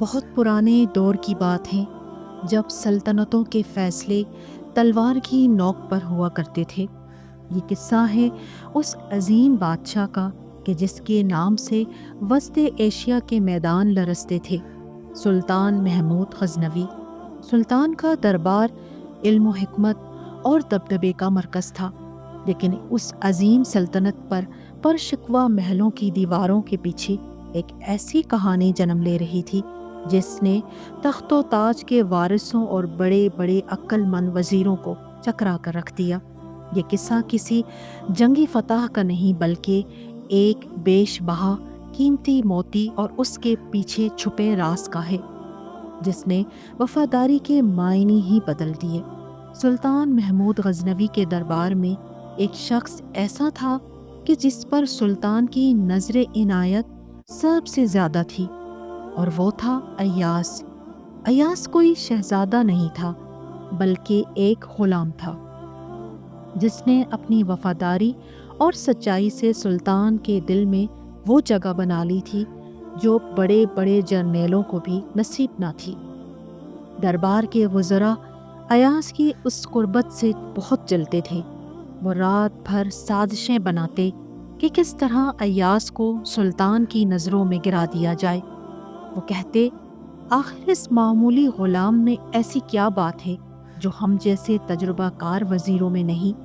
بہت پرانے دور کی بات ہے جب سلطنتوں کے فیصلے تلوار کی نوک پر ہوا کرتے تھے۔ یہ قصہ ہے اس عظیم بادشاہ کا کہ جس کے نام سے وسط ایشیا کے میدان لرزتے تھے، سلطان محمود غزنوی۔ سلطان کا دربار علم و حکمت اور دبدبے کا مرکز تھا، لیکن اس عظیم سلطنت پر شکوہ محلوں کی دیواروں کے پیچھے ایک ایسی کہانی جنم لے رہی تھی جس نے تخت و تاج کے وارثوں اور بڑے بڑے عقل مند وزیروں کو چکرا کر رکھ دیا۔ یہ قصہ کسی جنگی فتح کا نہیں بلکہ ایک بیش بہا قیمتی موتی اور اس کے پیچھے چھپے راز کا ہے جس نے وفاداری کے معنی ہی بدل دیے۔ سلطان محمود غزنوی کے دربار میں ایک شخص ایسا تھا کہ جس پر سلطان کی نظر عنایت سب سے زیادہ تھی، اور وہ تھا ایاز۔ ایاز کوئی شہزادہ نہیں تھا بلکہ ایک غلام تھا جس نے اپنی وفاداری اور سچائی سے سلطان کے دل میں وہ جگہ بنا لی تھی جو بڑے بڑے جرنیلوں کو بھی نصیب نہ تھی۔ دربار کے وزراء ایاز کی اس قربت سے بہت جلتے تھے۔ وہ رات بھر سازشیں بناتے کہ کس طرح ایاز کو سلطان کی نظروں میں گرا دیا جائے۔ وہ کہتے، آخر اس معمولی غلام میں ایسی کیا بات ہے جو ہم جیسے تجربہ کار وزیروں میں نہیں؟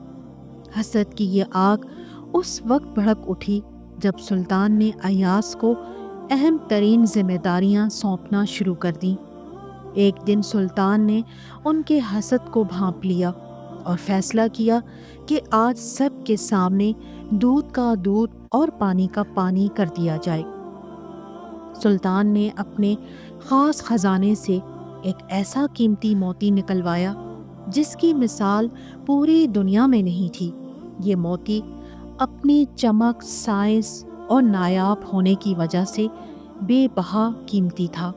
حسد کی یہ آگ اس وقت بھڑک اٹھی جب سلطان نے ایاز کو اہم ترین ذمہ داریاں سونپنا شروع کر دیں۔ ایک دن سلطان نے ان کے حسد کو بھانپ لیا اور فیصلہ کیا کہ آج سب کے سامنے دودھ کا دودھ اور پانی کا پانی کر دیا جائے۔ سلطان نے اپنے خاص خزانے سے ایک ایسا قیمتی موتی نکلوایا جس کی مثال پوری دنیا میں نہیں تھی۔ یہ موتی اپنی چمک، سائز اور نایاب ہونے کی وجہ سے بے بہا قیمتی تھا۔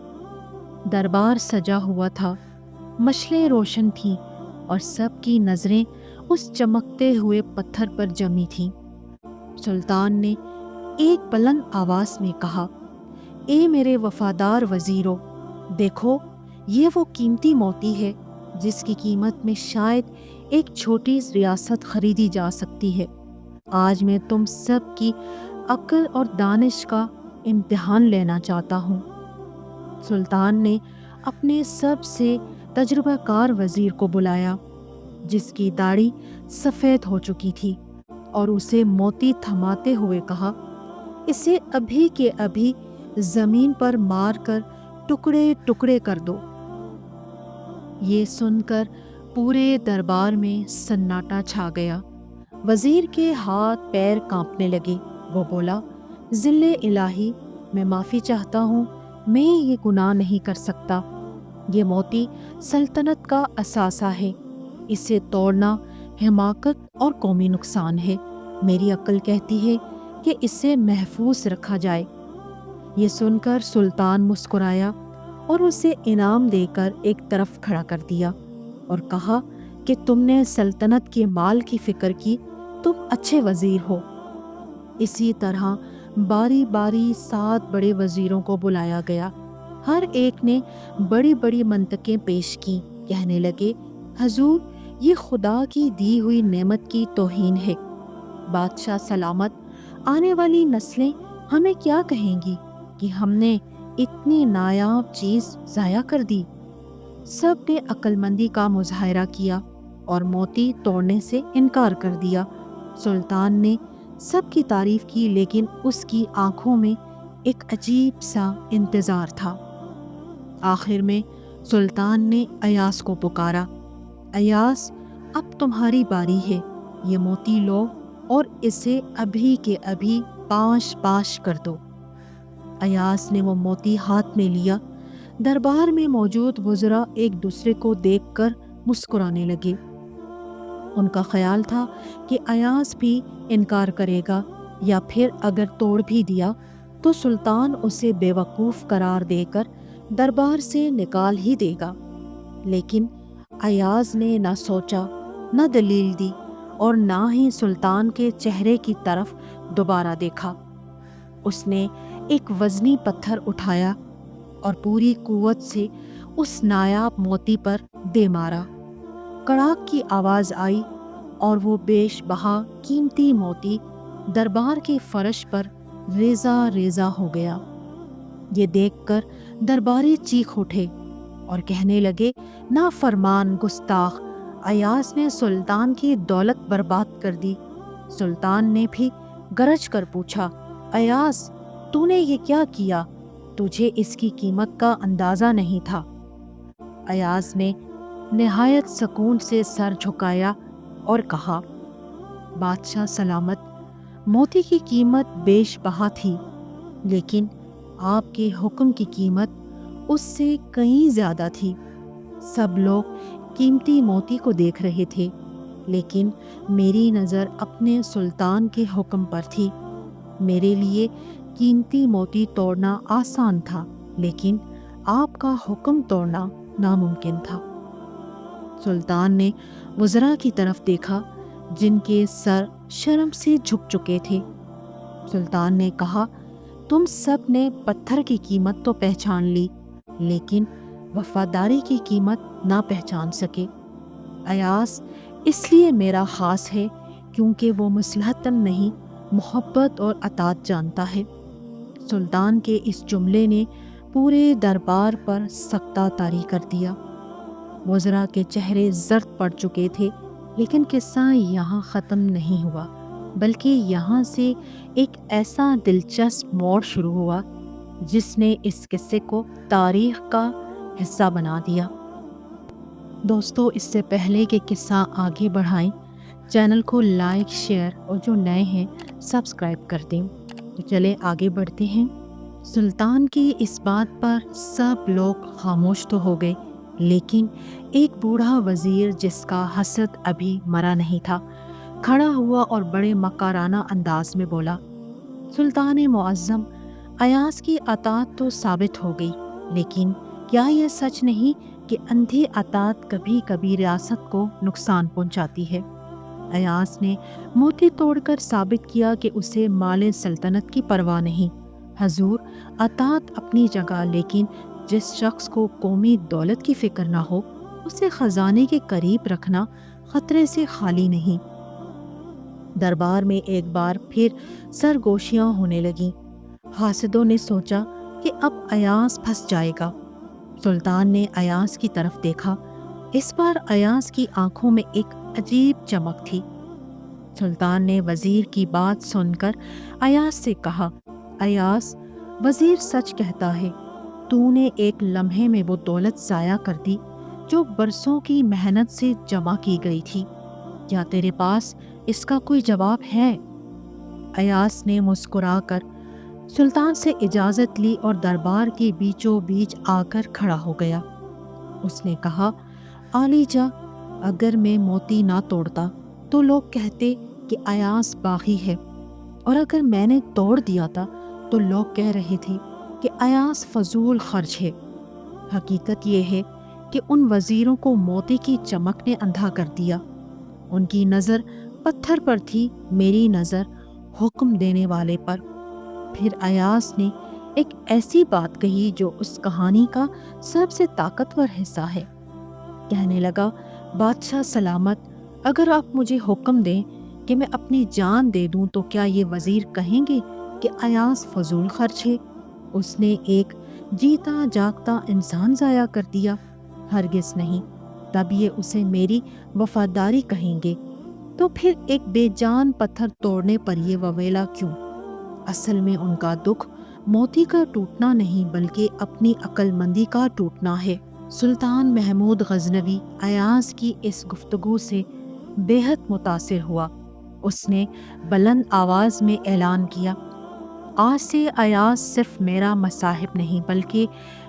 دربار سجا ہوا تھا، مشعلیں روشن تھیں اور سب کی نظریں اس چمکتے ہوئے پتھر پر جمی تھیں۔ سلطان نے ایک بلند آواز میں کہا، اے میرے وفادار وزیروں، دیکھو یہ وہ قیمتی موتی ہے جس کی قیمت میں شاید ایک چھوٹی ریاست خریدی جا سکتی ہے۔ آج میں تم سب کی عقل اور دانش کا امتحان لینا چاہتا ہوں۔ سلطان نے اپنے سب سے تجربہ کار وزیر کو بلایا جس کی داڑھی سفید ہو چکی تھی، اور اسے موتی تھماتے ہوئے کہا، اسے ابھی کے ابھی زمین پر مار کر ٹکڑے ٹکڑے کر دو۔ یہ سن کر پورے دربار میں سناٹا چھا گیا۔ وزیر کے ہاتھ پیر کانپنے لگے۔ وہ بولا، ذل الہی، میں معافی چاہتا ہوں، میں یہ گناہ نہیں کر سکتا۔ یہ موتی سلطنت کا اثاثہ ہے، اسے توڑنا حماقت اور قومی نقصان ہے۔ میری عقل کہتی ہے کہ اسے محفوظ رکھا جائے۔ یہ سن کر سلطان مسکرایا اور اسے انعام دے کر ایک طرف کھڑا کر دیا اور کہا کہ تم نے سلطنت کے مال کی فکر کی، تم اچھے وزیر ہو۔ اسی طرح باری باری 7 بڑے وزیروں کو بلایا گیا۔ ہر ایک نے بڑی بڑی منطقیں پیش کیں۔ کہنے لگے، حضور، یہ خدا کی دی ہوئی نعمت کی توہین ہے۔ بادشاہ سلامت، آنے والی نسلیں ہمیں کیا کہیں گی کہ ہم نے اتنی نایاب چیز ضائع کر دی؟ سب نے عقل مندی کا مظاہرہ کیا اور موتی توڑنے سے انکار کر دیا۔ سلطان نے سب کی تعریف کی، لیکن اس کی آنکھوں میں ایک عجیب سا انتظار تھا۔ آخر میں سلطان نے ایاز کو پکارا، ایاز، اب تمہاری باری ہے، یہ موتی لو اور اسے ابھی کے ابھی پاش پاش کر دو۔ ایاز نے وہ موتی ہاتھ میں لیا۔ دربار میں موجود وزراء ایک دوسرے کو دیکھ کر مسکرانے لگے۔ ان کا خیال تھا کہ ایاز بھی انکار کرے گا، یا پھر اگر توڑ بھی دیا تو سلطان اسے بے وقوف قرار دے کر دربار سے نکال ہی دے گا۔ لیکن ایاز نے نہ سوچا، نہ دلیل دی، اور نہ ہی سلطان کے چہرے کی طرف دوبارہ دیکھا۔ اس نے ایک وزنی پتھر اٹھایا اور پوری قوت سے اس نایاب موتی پر دے مارا۔ کڑاک کی آواز آئی اور وہ بیش بہا قیمتی موتی دربار کے فرش پر ریزہ ریزہ ہو گیا۔ یہ دیکھ کر درباری چیخ اٹھے اور کہنے لگے، نافرمان گستاخ، ایاز نے سلطان کی دولت برباد کر دی۔ سلطان نے بھی گرج کر پوچھا، ایاز تو نے یہ کیا کیا؟ تجھے اس کی قیمت کا اندازہ نہیں تھا۔ ایاز نے نہایت سکون سے سر جھکایا اور کہا، بادشاہ سلامت، موتی کی قیمت بیش بہا تھی، لیکن آپ کے حکم کی قیمت اس سے کہیں زیادہ تھی۔ سب لوگ قیمتی موتی کو دیکھ رہے تھے، لیکن میری نظر اپنے سلطان کے حکم پر تھی۔ میرے لیے قیمتی موتی توڑنا آسان تھا، لیکن آپ کا حکم توڑنا ناممکن تھا۔ سلطان نے وزراء کی طرف دیکھا جن کے سر شرم سے جھک چکے تھے۔ سلطان نے کہا، تم سب نے پتھر کی قیمت تو پہچان لی، لیکن وفاداری کی قیمت نہ پہچان سکے۔ ایاز اس لیے میرا خاص ہے کیونکہ وہ مصلحتاً نہیں، محبت اور اطاعت جانتا ہے۔ سلطان کے اس جملے نے پورے دربار پر سکتہ طاری کر دیا۔ وزراء کے چہرے زرد پڑ چکے تھے، لیکن قصہ یہاں ختم نہیں ہوا، بلکہ یہاں سے ایک ایسا دلچسپ موڑ شروع ہوا جس نے اس قصے کو تاریخ کا حصہ بنا دیا۔ دوستو، اس سے پہلے کہ قصہ آگے بڑھائیں، چینل کو لائک، شیئر اور جو نئے ہیں سبسکرائب کر دیں۔ تو چلے آگے بڑھتے ہیں۔ سلطان کی اس بات پر سب لوگ خاموش تو ہو گئے، لیکن ایک بوڑھا وزیر جس کا حسد ابھی مرا نہیں تھا کھڑا ہوا اور بڑے مکارانہ انداز میں بولا، سلطان معظم، ایاز کی اطاعت تو ثابت ہو گئی، لیکن کیا یہ سچ نہیں کہ اندھی اطاعت کبھی کبھی ریاست کو نقصان پہنچاتی ہے؟ ایاز نے موتی توڑ کر ثابت کیا کہ اسے مال سلطنت کی پرواہ نہیں۔ حضور، اطاعت اپنی جگہ، لیکن جس شخص کو قومی دولت کی فکر نہ ہو اسے خزانے کے قریب رکھنا خطرے سے خالی نہیں۔ دربار میں ایک بار پھر سرگوشیاں ہونے لگیں۔ حاسدوں نے سوچا کہ اب ایاز پھنس جائے گا۔ سلطان نے ایاز کی طرف دیکھا۔ اس بار ایاز کی آنکھوں میں ایک عجیب چمک تھی۔ سلطان نے وزیر کی بات سن کر ایاز سے کہا، ایاز، وزیر سچ کہتا ہے، تو نے ایک لمحے میں وہ دولت ضائع کر دی جو برسوں کی محنت سے جمع کی گئی تھی۔ کیا تیرے پاس اس کا کوئی جواب ہے؟ ایاز نے مسکرا کر سلطان سے اجازت لی اور دربار کے بیچوں بیچ آ کر کھڑا ہو گیا۔ اس نے کہا، عالی جاں، اگر میں موتی نہ توڑتا تو لوگ کہتے کہ ایاز باغی ہے، اور اگر میں نے توڑ دیا تھا تو لوگ کہہ رہے تھے کہ ایاز فضول خرچ ہے۔ حقیقت یہ ہے کہ ان وزیروں کو موتی کی چمک نے اندھا کر دیا۔ ان کی نظر پتھر پر تھی، میری نظر حکم دینے والے پر۔ پھر ایاز نے ایک ایسی بات کہی جو اس کہانی کا سب سے طاقتور حصہ ہے۔ کہنے لگا، بادشاہ سلامت، اگر آپ مجھے حکم دیں کہ میں اپنی جان دے دوں تو کیا یہ وزیر کہیں گے کہ ایاز فضول خرچ ہے؟ اس نے ایک جیتا جاگتا انسان ضائع کر دیا۔ ہرگز نہیں، تب یہ اسے میری وفاداری کہیں گے۔ تو پھر ایک بے جان پتھر توڑنے پر یہ وویلا کیوں؟ اصل میں ان کا دکھ موتی کا ٹوٹنا نہیں بلکہ اپنی عقل مندی کا ٹوٹنا ہے۔ سلطان محمود غزنوی ایاز کی اس گفتگو سے بے حد متاثر ہوا۔ اس نے بلند آواز میں اعلان کیا، آج سے ایاز صرف میرا مصاحب نہیں بلکہ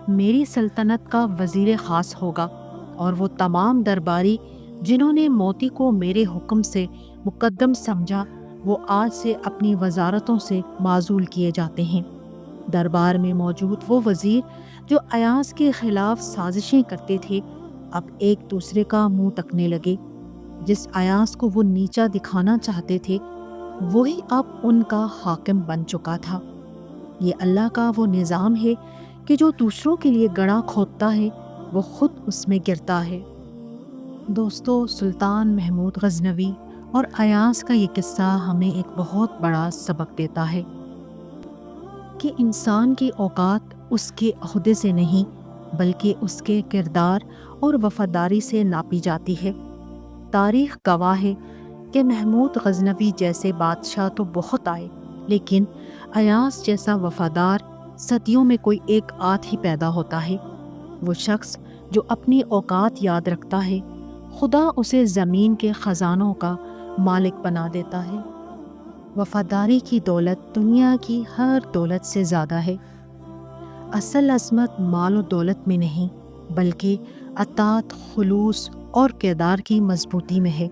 میری سلطنت کا وزیر خاص ہوگا، اور وہ تمام درباری جنہوں نے موتی کو میرے حکم سے مقدم سمجھا وہ آج سے اپنی وزارتوں سے معزول کیے جاتے ہیں۔ دربار میں موجود وہ وزیر جو ایاز کے خلاف سازشیں کرتے تھے اب ایک دوسرے کا منہ تکنے لگے۔ جس ایاز کو وہ نیچا دکھانا چاہتے تھے وہی اب ان کا حاکم بن چکا تھا۔ یہ اللہ کا وہ نظام ہے کہ جو دوسروں کے لیے گڑھا کھودتا ہے وہ خود اس میں گرتا ہے۔ دوستو، سلطان محمود غزنوی اور ایاز کا یہ قصہ ہمیں ایک بہت بڑا سبق دیتا ہے کہ انسان کی اوقات اس کے عہدے سے نہیں بلکہ اس کے کردار اور وفاداری سے ناپی جاتی ہے۔ تاریخ گواہ ہے کہ محمود غزنوی جیسے بادشاہ تو بہت آئے، لیکن ایاز جیسا وفادار صدیوں میں کوئی ایک آدھ ہی پیدا ہوتا ہے۔ وہ شخص جو اپنی اوقات یاد رکھتا ہے، خدا اسے زمین کے خزانوں کا مالک بنا دیتا ہے۔ وفاداری کی دولت دنیا کی ہر دولت سے زیادہ ہے۔ اصل عظمت مال و دولت میں نہیں بلکہ اطاعت، خلوص اور کردار کی مضبوطی میں ہے۔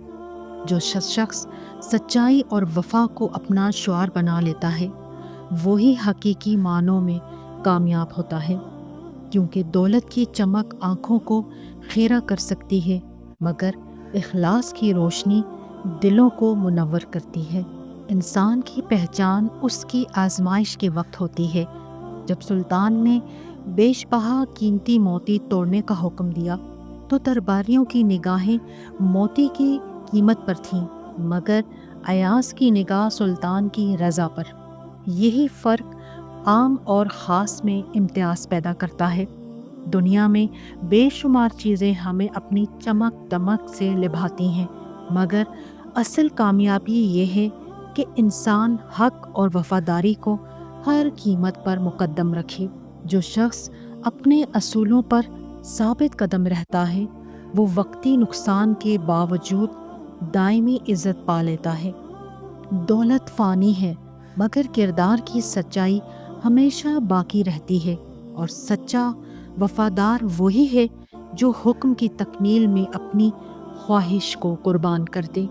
جو شخص سچائی اور وفا کو اپنا شعار بنا لیتا ہے وہی حقیقی معنوں میں کامیاب ہوتا ہے، کیونکہ دولت کی چمک آنکھوں کو خیرہ کر سکتی ہے مگر اخلاص کی روشنی دلوں کو منور کرتی ہے۔ انسان کی پہچان اس کی آزمائش کے وقت ہوتی ہے۔ جب سلطان نے بیش بہا قیمتی موتی توڑنے کا حکم دیا تو درباریوں کی نگاہیں موتی کی قیمت پر تھیں مگر ایاز کی نگاہ سلطان کی رضا پر۔ یہی فرق عام اور خاص میں امتیاز پیدا کرتا ہے۔ دنیا میں بے شمار چیزیں ہمیں اپنی چمک دمک سے لبھاتی ہیں مگر اصل کامیابی یہ ہے کہ انسان حق اور وفاداری کو ہر قیمت پر مقدم رکھے۔ جو شخص اپنے اصولوں پر ثابت قدم رہتا ہے وہ وقتی نقصان کے باوجود دائمی عزت پا لیتا ہے۔ دولت فانی ہے مگر کردار کی سچائی ہمیشہ باقی رہتی ہے، اور سچا وفادار وہی ہے جو حکم کی تکمیل میں اپنی خواہش کو قربان کر دے۔